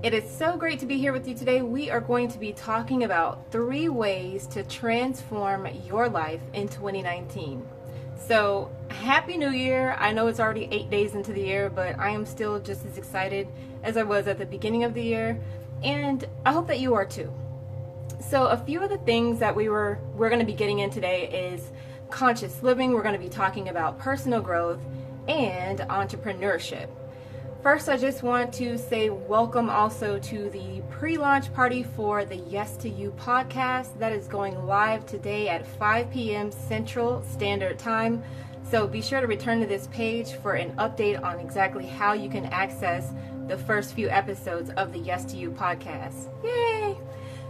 It is so great to be here with you today. We are going to be talking about 3 ways to transform your life in 2019. So, Happy New Year. I know it's already 8 days into the year, but I am still just as excited as I was at the beginning of the year, and I hope that you are too. So, a few of the things that we're going to be getting in today is conscious living. We're going to be talking about personal growth and entrepreneurship. First, I just want to say welcome also to the pre-launch party for the Yes to You podcast that is going live today at 5 p.m. Central Standard Time. So be sure to return to this page for an update on exactly how you can access the first few episodes of the Yes to You podcast. Yay!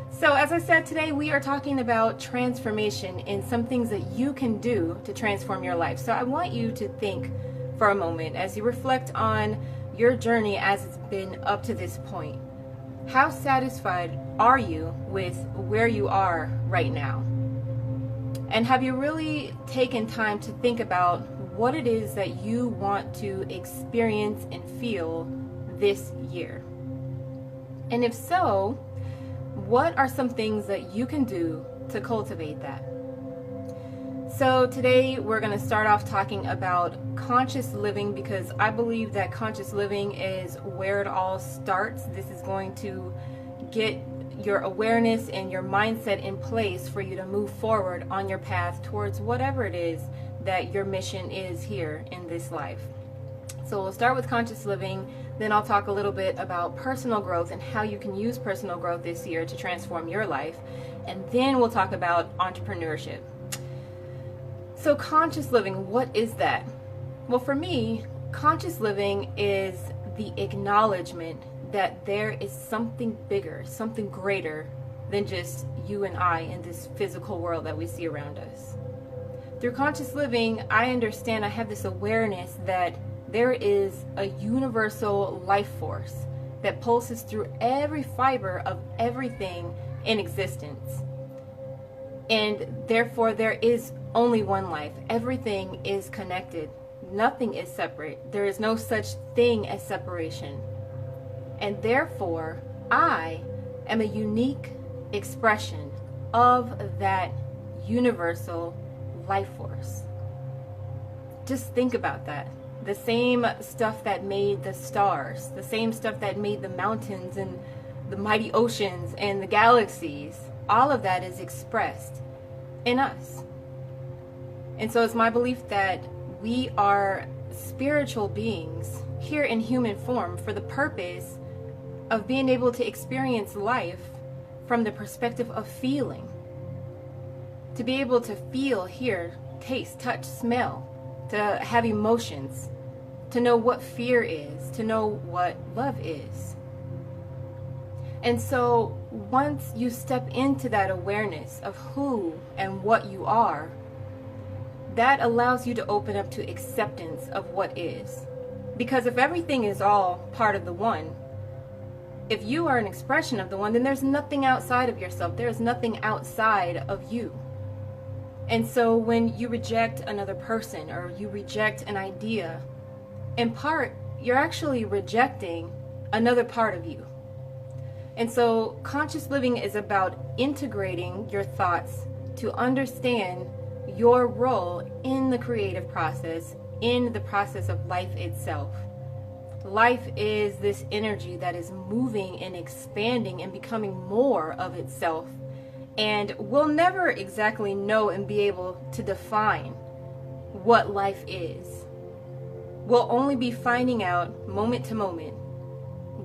So as I said, today we are talking about transformation and some things that you can do to transform your life. So I want you to think for a moment as you reflect on your journey as it's been up to this point. How satisfied are you with where you are right now? And have you really taken time to think about what it is that you want to experience and feel this year? And if so, what are some things that you can do to cultivate that? So today we're going to start off talking about conscious living, because I believe that conscious living is where it all starts. This is going to get your awareness and your mindset in place for you to move forward on your path towards whatever it is that your mission is here in this life. So we'll start with conscious living, then I'll talk a little bit about personal growth and how you can use personal growth this year to transform your life, and then we'll talk about entrepreneurship. So conscious living, what is that? Well, for me, conscious living is the acknowledgement that there is something bigger, something greater than just you and I in this physical world that we see around us. Through conscious living, I understand, I have this awareness that there is a universal life force that pulses through every fiber of everything in existence. And therefore, there is only one life. Everything is connected. Nothing is separate. There is no such thing as separation. And therefore, I am a unique expression of that universal life force. Just think about that. The same stuff that made the stars, the same stuff that made the mountains and the mighty oceans and the galaxies, all of that is expressed in us. And so it's my belief that we are spiritual beings here in human form for the purpose of being able to experience life from the perspective of feeling. To be able to feel, hear, taste, touch, smell, to have emotions, to know what fear is, to know what love is. And so once you step into that awareness of who and what you are, that allows you to open up to acceptance of what is. Because if everything is all part of the one, if you are an expression of the one, then there's nothing outside of yourself. There's nothing outside of you. And so when you reject another person or you reject an idea, in part, you're actually rejecting another part of you. And so conscious living is about integrating your thoughts to understand your role in the creative process, in the process of life itself. Life is this energy that is moving and expanding and becoming more of itself. And we'll never exactly know and be able to define what life is. We'll only be finding out moment to moment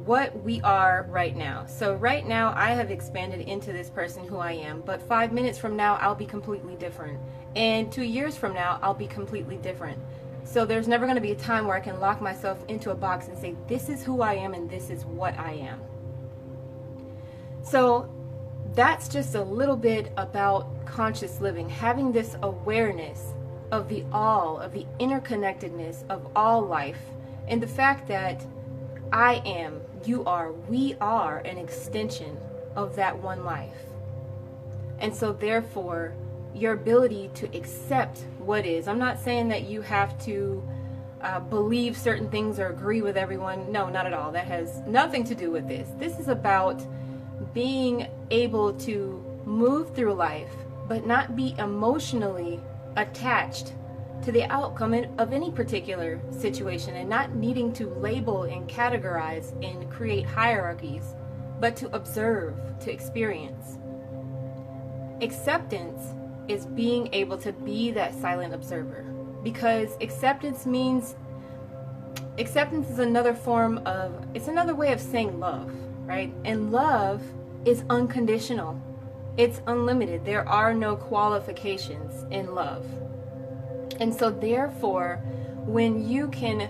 what we are right now. So right now I have expanded into this person who I am, but 5 minutes from now I'll be completely different. And 2 years from now I'll be completely different. So there's never going to be a time where I can lock myself into a box and say, this is who I am and this is what I am. So that's just a little bit about conscious living, having this awareness of the all, of the interconnectedness of all life, and the fact that I am, you are, we are an extension of that one life. And so therefore, your ability to accept what is. I'm not saying that you have to believe certain things or agree with everyone. No, not at all. That has nothing to do with this. This is about being able to move through life, but not be emotionally attached to the outcome of any particular situation, and not needing to label and categorize and create hierarchies, but to observe, to experience. Acceptance is being able to be that silent observer, because acceptance is another way of saying love, right? And love is unconditional. It's unlimited. There are no qualifications in love. And so therefore, when you can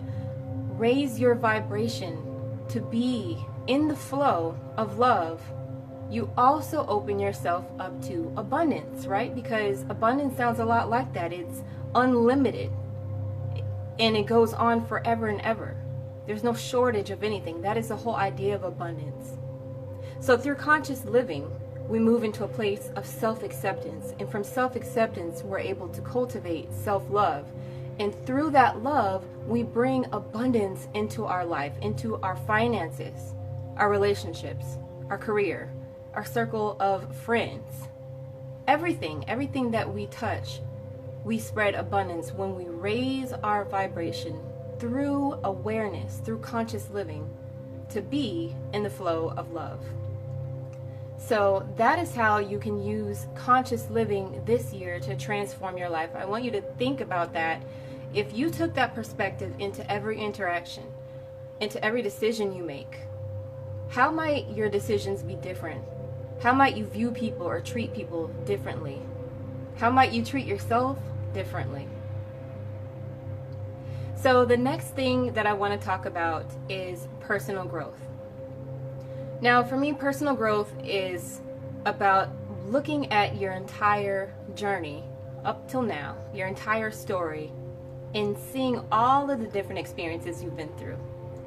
raise your vibration to be in the flow of love, you also open yourself up to abundance, right? Because abundance sounds a lot like that. It's unlimited, and it goes on forever and ever. There's no shortage of anything. That is the whole idea of abundance. So through conscious living, we move into a place of self-acceptance. And from self-acceptance, we're able to cultivate self-love. And through that love, we bring abundance into our life, into our finances, our relationships, our career, our circle of friends. Everything that we touch, we spread abundance when we raise our vibration through awareness, through conscious living, to be in the flow of love. So that is how you can use conscious living this year to transform your life. I want you to think about that. If you took that perspective into every interaction, into every decision you make, how might your decisions be different? How might you view people or treat people differently? How might you treat yourself differently? So the next thing that I want to talk about is personal growth. Now, for me, personal growth is about looking at your entire journey up till now, your entire story, and seeing all of the different experiences you've been through,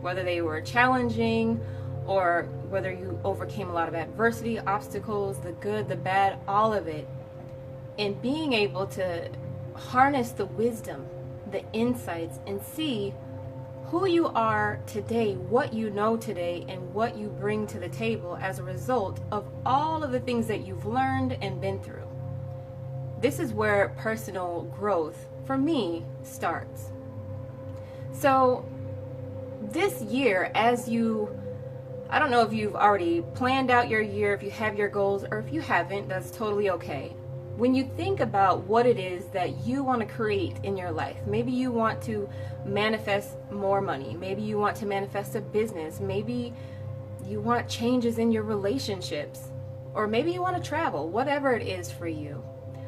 whether they were challenging or whether you overcame a lot of adversity, obstacles, the good, the bad, all of it, and being able to harness the wisdom, the insights, and see who you are today, what you know today, and what you bring to the table as a result of all of the things that you've learned and been through. This is where personal growth, for me, starts. So this year, I don't know if you've already planned out your year, if you have your goals, or if you haven't, that's totally okay. When you think about what it is that you want to create in your life, maybe you want to manifest more money, maybe you want to manifest a business, maybe you want changes in your relationships, or maybe you want to travel, whatever it is for you.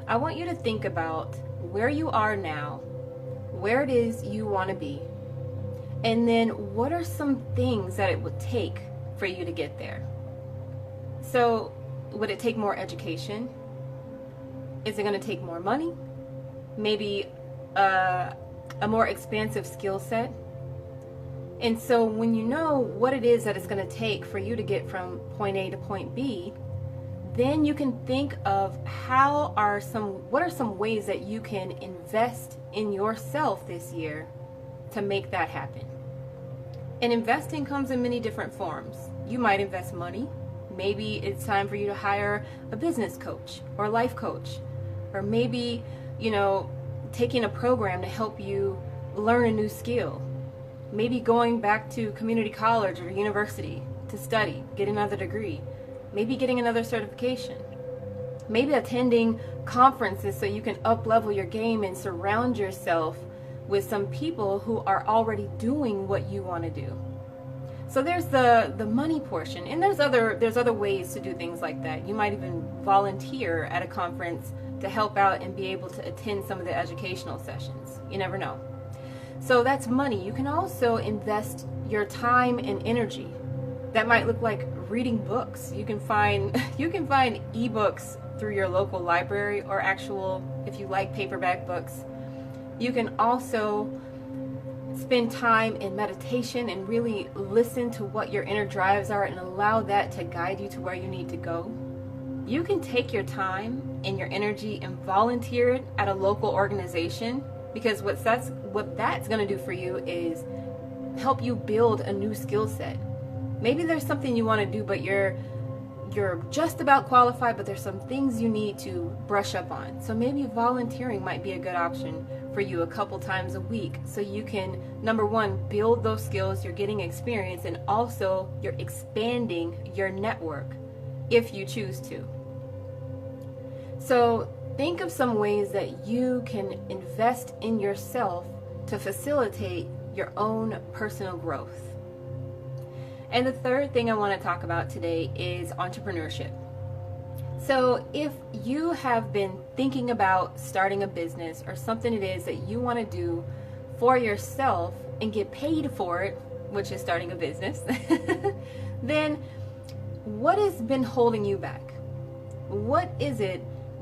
I want you to think about where you are now, where it is you want to be, and then what are some things that it would take for you to get there. So, would it take more education? Is it going to take more money? Maybe a more expansive skill set? And so when you know what it is that it's going to take for you to get from point A to point B, then you can think of what are some ways that you can invest in yourself this year to make that happen. And investing comes in many different forms. You might invest money. Maybe it's time for you to hire a business coach or a life coach. Or maybe, taking a program to help you learn a new skill. Maybe going back to community college or university to study, get another degree. Maybe getting another certification. Maybe attending conferences so you can up-level your game and surround yourself with some people who are already doing what you want to do. So there's the money portion, and there's other ways to do things like that. You might even volunteer at a conference to help out and be able to attend some of the educational sessions. You never know. So that's money. You can also invest your time and energy. That might look like reading books. You can find ebooks through your local library, or actual, if you like paperback books. You can also spend time in meditation and really listen to what your inner drives are and allow that to guide you to where you need to go. You can take your time and your energy and volunteer it at a local organization because what that's going to do for you is help you build a new skill set. Maybe there's something you want to do, but you're just about qualified, but there's some things you need to brush up on. So maybe volunteering might be a good option for you a couple times a week, so you can, number one, build those skills, you're getting experience, and also you're expanding your network if you choose to. So think of some ways that you can invest in yourself to facilitate your own personal growth. And the third thing I want to talk about today is entrepreneurship. So if you have been thinking about starting a business or something it is that you want to do for yourself and get paid for it, which is starting a business, then what has been holding you back? What is it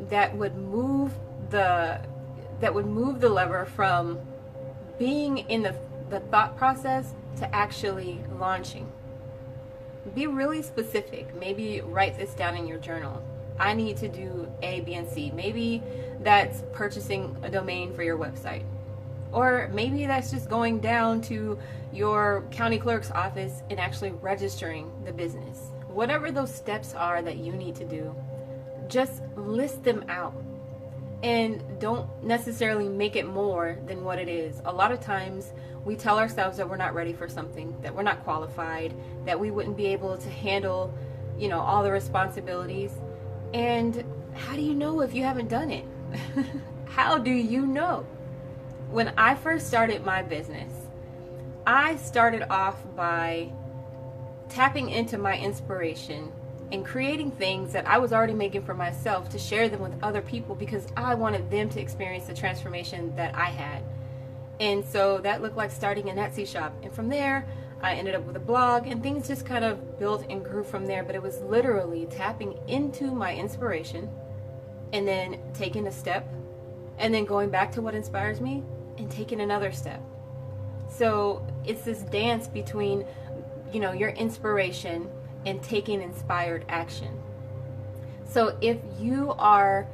that would move the lever from being in the thought process to actually launching? Be really specific. Maybe write this down in your journal. I need to do A, B, and C. Maybe that's purchasing a domain for your website. Or maybe that's just going down to your county clerk's office and actually registering the business. Whatever those steps are that you need to do, just list them out. And don't necessarily make it more than what it is. A lot of times we tell ourselves that we're not ready for something, that we're not qualified, that we wouldn't be able to handle, all the responsibilities. And how do you know if you haven't done it? How do you know? When I first started my business, I started off by tapping into my inspiration and creating things that I was already making for myself to share them with other people, because I wanted them to experience the transformation that I had. And so that looked like starting an Etsy shop. And from there, I ended up with a blog, and things just kind of built and grew from there. But it was literally tapping into my inspiration and then taking a step and then going back to what inspires me and taking another step. So it's this dance between, your inspiration and taking inspired action. So if you are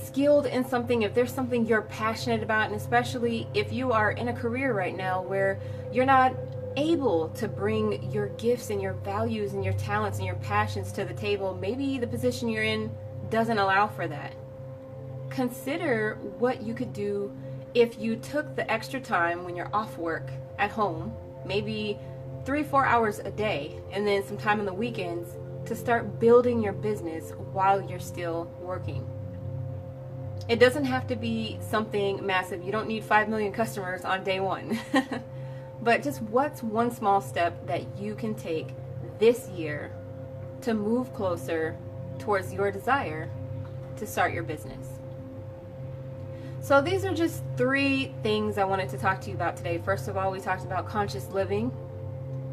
skilled in something, if there's something you're passionate about, and especially if you are in a career right now where you're not able to bring your gifts and your values and your talents and your passions to the table, maybe the position you're in doesn't allow for that. Consider what you could do if you took the extra time when you're off work at home, maybe 3-4 hours a day, and then some time on the weekends to start building your business while you're still working. It doesn't have to be something massive. You don't need 5 million customers on day one. But just what's one small step that you can take this year to move closer towards your desire to start your business? So these are just 3 things I wanted to talk to you about today. First of all, we talked about conscious living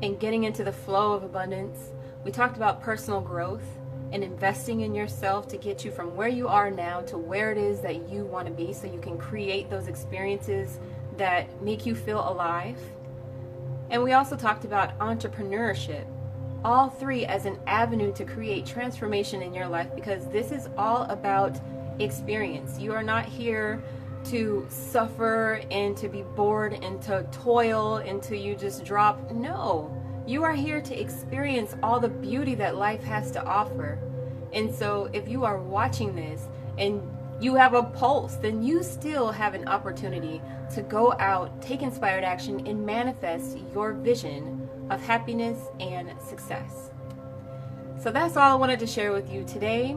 and getting into the flow of abundance. We talked about personal growth and investing in yourself to get you from where you are now to where it is that you want to be, so you can create those experiences that make you feel alive. And we also talked about entrepreneurship, all 3 as an avenue to create transformation in your life, because this is all about experience. You are not here to suffer and to be bored and to toil until you just drop. No, you are here to experience all the beauty that life has to offer. And so if you are watching this and you have a pulse, then you still have an opportunity to go out, take inspired action, and manifest your vision of happiness and success. So that's all I wanted to share with you today.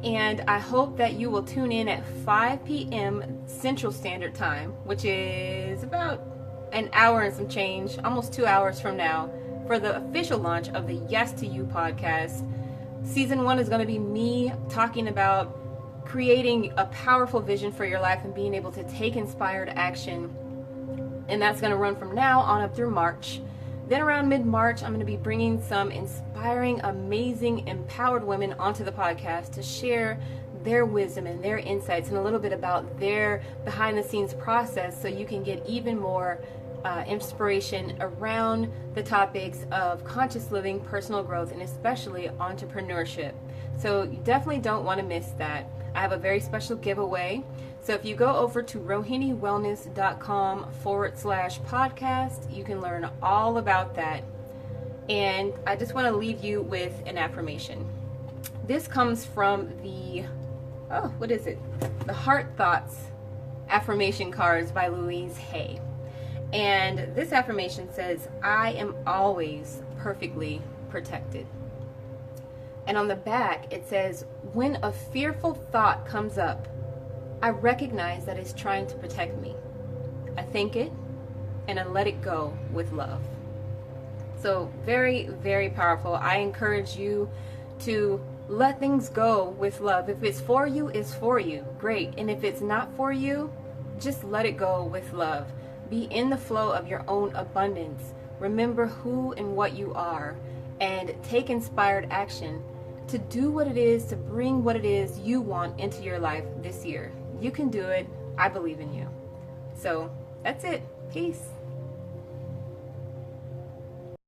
And I hope that you will tune in at 5 p.m. Central Standard Time, which is about an hour and some change, almost 2 hours from now, for the official launch of the Yes to You podcast. Season 1 is going to be me talking about creating a powerful vision for your life and being able to take inspired action. And that's going to run from now on up through March. Then around mid-March, I'm going to be bringing some inspiring, amazing, empowered women onto the podcast to share their wisdom and their insights and a little bit about their behind-the-scenes process, so you can get even more inspiration around the topics of conscious living, personal growth, and especially entrepreneurship. So you definitely don't want to miss that. I have a very special giveaway. So if you go over to rohiniwellness.com/podcast, you can learn all about that. And I just want to leave you with an affirmation. This comes from the The Heart Thoughts affirmation cards by Louise Hay. And this affirmation says, I am always perfectly protected. And on the back it says, when a fearful thought comes up, I recognize that it's trying to protect me. I think it and I let it go with love. So very, very powerful. I encourage you to let things go with love. If it's for you, it's for you. Great. And if it's not for you, just let it go with love. Be in the flow of your own abundance. Remember who and what you are, and take inspired action to do what it is, to bring what it is you want into your life this year. You can do it. I believe in you. So that's it. Peace.